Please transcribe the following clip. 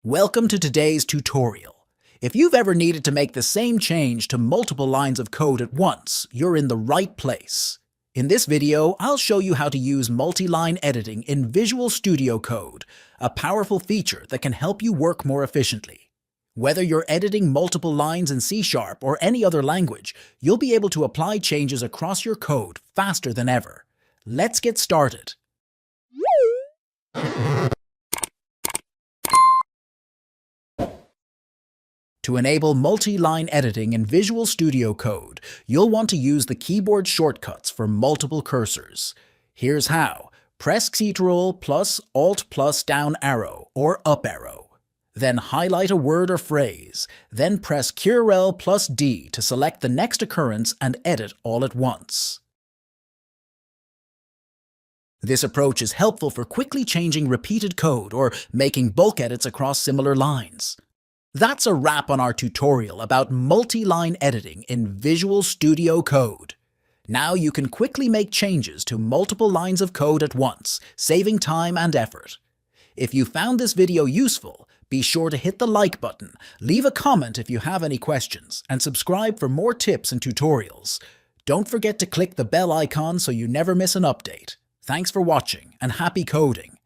Welcome to today's tutorial. If you've ever needed to make the same change to multiple lines of code at once, you're in the right place. In this video, I'll show you how to use multi-line editing in Visual Studio Code, a powerful feature that can help you work more efficiently. Whether you're editing multiple lines in C# or any other language, you'll be able to apply changes across your code faster than ever. Let's get started. To enable multi-line editing in Visual Studio Code, you'll want to use the keyboard shortcuts for multiple cursors. Here's how. Press Ctrl plus Alt plus down arrow or up arrow. Then highlight a word or phrase. Then press Ctrl plus D to select the next occurrence and edit all at once. This approach is helpful for quickly changing repeated code or making bulk edits across similar lines. That's a wrap on our tutorial about multi-line editing in Visual Studio Code. Now you can quickly make changes to multiple lines of code at once, saving time and effort. If you found this video useful, be sure to hit the like button, leave a comment if you have any questions, and subscribe for more tips and tutorials. Don't forget to click the bell icon so you never miss an update. Thanks for watching, and happy coding!